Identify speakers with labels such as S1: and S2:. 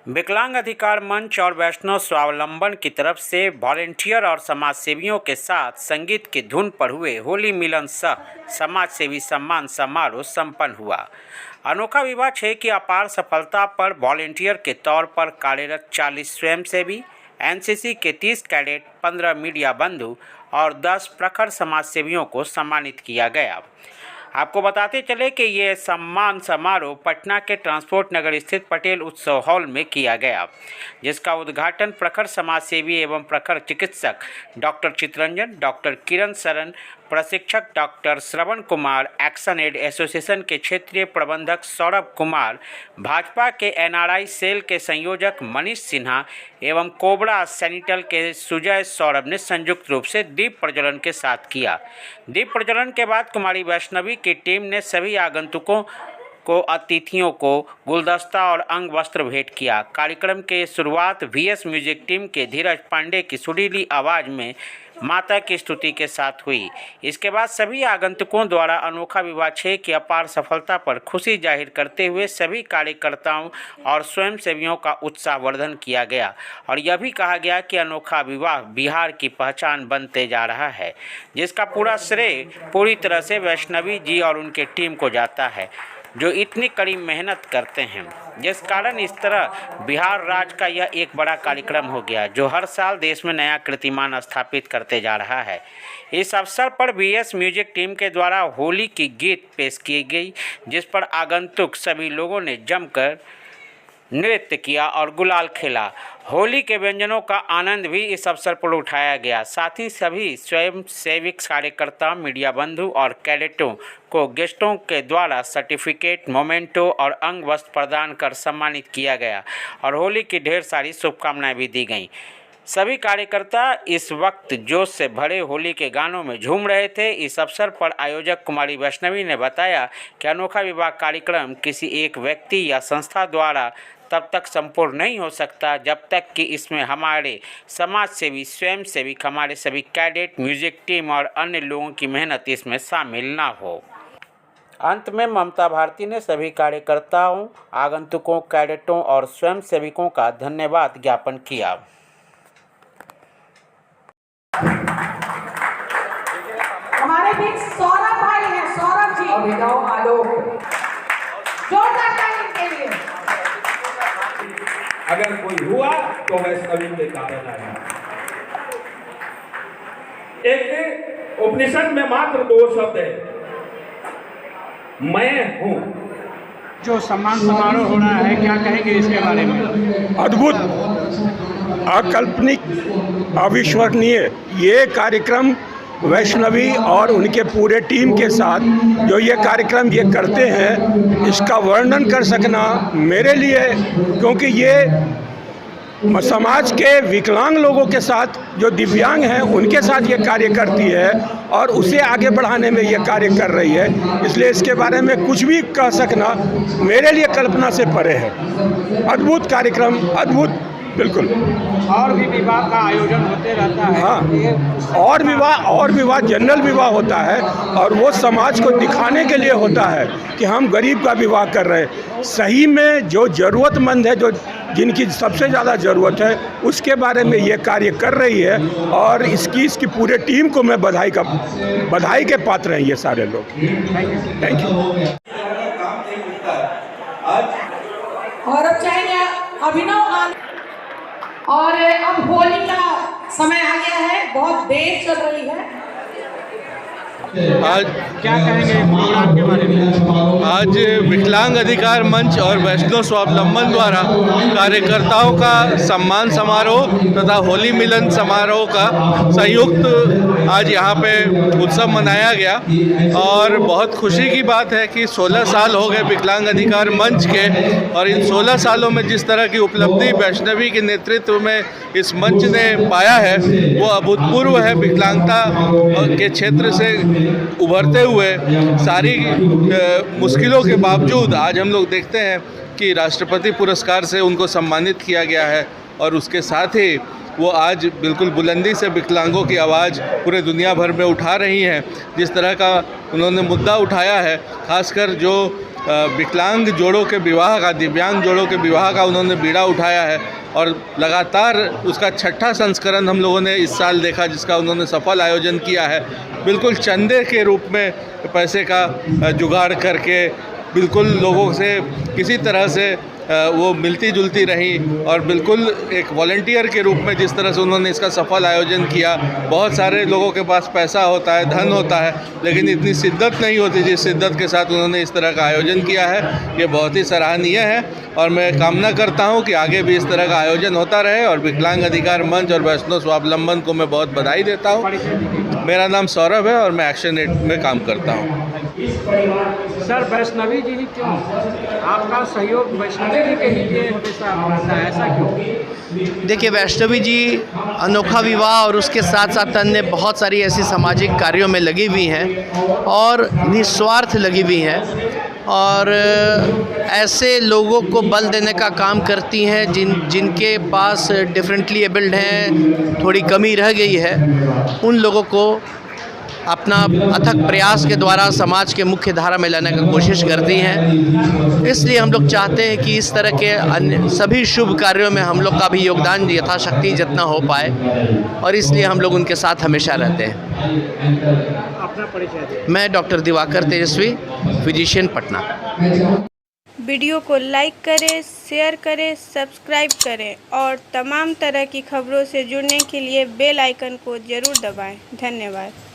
S1: विकलांग अधिकार मंच और वैष्णव स्वावलंबन की तरफ से वॉलेंटियर और समाज सेवियों के साथ संगीत की धुन पर हुए होली मिलन सह समाज सेवी सम्मान समारोह संपन्न हुआ। अनोखा विवाह 6 की अपार सफलता पर वॉलेंटियर के तौर पर कार्यरत 40 स्वयंसेवी, एनसीसी के 30 कैडेट, 15 मीडिया बंधु और 10 प्रखर समाज सेवियों को सम्मानित किया गया। आपको बताते चले कि ये सम्मान समारोह पटना के ट्रांसपोर्ट नगर स्थित पटेल उत्सव हॉल में किया गया, जिसका उद्घाटन प्रखर समाजसेवी एवं प्रखर चिकित्सक डॉक्टर चितरंजन, डॉक्टर किरण शरण, प्रशिक्षक doctor Shravan Kumar, action add association के क्षेत्रीय प्रबंधक सौरभ कुमार, भाजपा के एनआरआई सेल के संयोजक मनीष सिन्हा एवं कोबरा सैनिटल के सुजय सौरभ ने संयुक्त रूप से दीप प्रज्वलन के साथ किया। दीप प्रज्वलन के बाद कुमारी वैष्णवी की टीम ने सभी आगंतुकों को अतिथियों को गुलदस्ता और अंग वस्त्र भेंट किया। कार्यक्रम के शुरुआत वीएस म्यूजिक टीम के धीरज पांडे की सुरीली आवाज़ में माता की स्तुति के साथ हुई। इसके बाद सभी आगंतुकों द्वारा अनोखा विवाह 6 की अपार सफलता पर खुशी जाहिर करते हुए सभी कार्यकर्ताओं और स्वयंसेवियों का उत्साहवर्धन किया गया और यह भी कहा गया कि अनोखा विवाह बिहार की पहचान बनते जा रहा है, जिसका पूरा श्रेय पूरी तरह से वैष्णवी जी और उनके टीम को जाता है, जो इतनी कड़ी मेहनत करते हैं, जिस कारण इस तरह बिहार राज्य का यह एक बड़ा कार्यक्रम हो गया, जो हर साल देश में नया कीर्तिमान स्थापित करते जा रहा है। इस अवसर पर वीएस म्यूजिक टीम के द्वारा होली की गीत पेश की गई, जिस पर आगंतुक सभी लोगों ने जमकर नृत्य किया और गुलाल खेला। होली के व्यंजनों का आनंद भी इस अवसर पर उठाया गया। साथ ही सभी स्वयंसेवी कार्यकर्ता, मीडिया बंधु और कैडेटों को गेस्टों के द्वारा सर्टिफिकेट, मोमेंटो और अंग वस्त्र प्रदान कर सम्मानित किया गया और होली की ढेर सारी शुभकामनाएं भी दी गईं। सभी कार्यकर्ता इस वक्त जोश से भरे होली के गानों में झूम रहे थे। इस अवसर पर आयोजक कुमारी वैष्णवी ने बताया कि अनोखा विवाह कार्यक्रम किसी एक व्यक्ति या संस्था द्वारा तब तक संपूर्ण नहीं हो सकता जब तक कि इसमें हमारे समाज सेवी, स्वयंसेवी, हमारे सभी कैडेट, म्यूजिक टीम और अन्य लोगों की मेहनत इसमें शामिल ना हो। अंत में ममता भारती ने सभी कार्यकर्ताओं, आगंतुकों, कैडेटों और स्वयंसेविकों का धन्यवाद ज्ञापन किया।
S2: हमारे बीच सौरभ भाई हैं, सौरभ जी
S3: अभिनव आलोक,
S2: जोरदार ताली के लिए।
S3: अगर कोई हुआ तो वैष्णवी के कारण आया। एक उपनिषद में मात्र 2 शब्द है, मैं हूं।
S4: जो सम्मान समारोह हो रहा है, क्या कहेंगे इसके बारे में?
S5: अद्भुत, अकल्पनिक, अविश्वसनीय ये कार्यक्रम वैष्णवी और उनके पूरे टीम के साथ जो ये कार्यक्रम ये करते हैं, इसका वर्णन कर सकना मेरे लिए, क्योंकि ये समाज के विकलांग लोगों के साथ, जो दिव्यांग हैं उनके साथ ये कार्य करती है और उसे आगे बढ़ाने में ये कार्य कर रही है, इसलिए इसके बारे में कुछ भी कह सकना मेरे लिए कल्पना से परे है। अद्भुत कार्यक्रम, अद्भुत, बिल्कुल।
S4: और भी विवाह का आयोजन होते रहता है।
S5: हाँ, और विवाह जनरल विवाह होता है और वो समाज को दिखाने के लिए होता है कि हम गरीब का विवाह कर रहे हैं। सही में जो ज़रूरतमंद है, जो जिनकी सबसे ज़्यादा ज़रूरत है, उसके बारे में ये कार्य कर रही है और इसकी पूरे टीम को मैं बधाई के पात्र हैं ये सारे लोग। Thank you.
S2: और अब चाहेंगे अभिनव, और अब होली का समय आ गया है, बहुत देर चल रही है।
S4: आज क्या कहेंगे प्रोग्राम के बारे में?
S6: आज विकलांग अधिकार मंच और वैष्णव स्वावलंबन द्वारा कार्यकर्ताओं का सम्मान समारोह तथा होली मिलन समारोह का संयुक्त आज यहाँ पे उत्सव मनाया गया और बहुत खुशी की बात है कि 16 साल हो गए विकलांग अधिकार मंच के और इन 16 सालों में जिस तरह की उपलब्धि वैष्णवी के नेतृत्व में इस मंच ने पाया है वो अभूतपूर्व है। विकलांगता के क्षेत्र से उभरते हुए सारी मुश्किलों के बावजूद आज हम लोग देखते हैं कि राष्ट्रपति पुरस्कार से उनको सम्मानित किया गया है और उसके साथ ही वो आज बिल्कुल बुलंदी से विकलांगों की आवाज़ पूरे दुनिया भर में उठा रही हैं। जिस तरह का उन्होंने मुद्दा उठाया है, खासकर जो विकलांग जोड़ों के विवाह का, दिव्यांग जोड़ों के विवाह का उन्होंने बीड़ा उठाया है और लगातार उसका 6ठा संस्करण हम लोगों ने इस साल देखा, जिसका उन्होंने सफल आयोजन किया है। बिल्कुल चंदे के रूप में पैसे का जुगाड़ करके बिल्कुल लोगों से किसी तरह से वो मिलती जुलती रही और बिल्कुल एक वॉलंटियर के रूप में जिस तरह से उन्होंने इसका सफल आयोजन किया। बहुत सारे लोगों के पास पैसा होता है, धन होता है, लेकिन इतनी शिद्दत नहीं होती जिस शिद्दत के साथ उन्होंने इस तरह का आयोजन किया है। ये बहुत ही सराहनीय है और मैं कामना करता हूँ कि आगे भी इस तरह का आयोजन होता रहे। और विकलांग अधिकार मंच और वैष्णव स्वावलंबन को मैं बहुत बधाई देता हूँ। मेरा नाम सौरभ है और मैं एक्शन एड में काम करता हूँ।
S4: सर, वैष्णवी जी ही क्यों? आपका सहयोग वैष्णवी जी के ही साथ रहता है, ऐसा क्यों?
S7: देखिए, वैष्णवी जी अनोखा विवाह और उसके साथ साथ अन्य बहुत सारी ऐसी सामाजिक कार्यों में लगी हुई हैं और निस्वार्थ लगी हुई हैं और ऐसे लोगों को बल देने का काम करती हैं जिनके पास डिफरेंटली एबल्ड हैं, थोड़ी कमी रह गई है, उन लोगों को अपना अथक प्रयास के द्वारा समाज के मुख्य धारा में लाने की कोशिश करती हैं। इसलिए हम लोग चाहते हैं कि इस तरह के अन्य सभी शुभ कार्यों में हम लोग का भी योगदान यथाशक्ति जितना हो पाए और इसलिए हम लोग उनके साथ हमेशा रहते हैं।
S4: अपना परिचय दें।
S7: मैं डॉक्टर दिवाकर तेजस्वी, फिजिशियन, पटना।
S8: वीडियो को लाइक करें, शेयर करें, सब्सक्राइब करें और तमाम तरह की खबरों से जुड़ने के लिए बेल आइकन को ज़रूर दबाएं। धन्यवाद।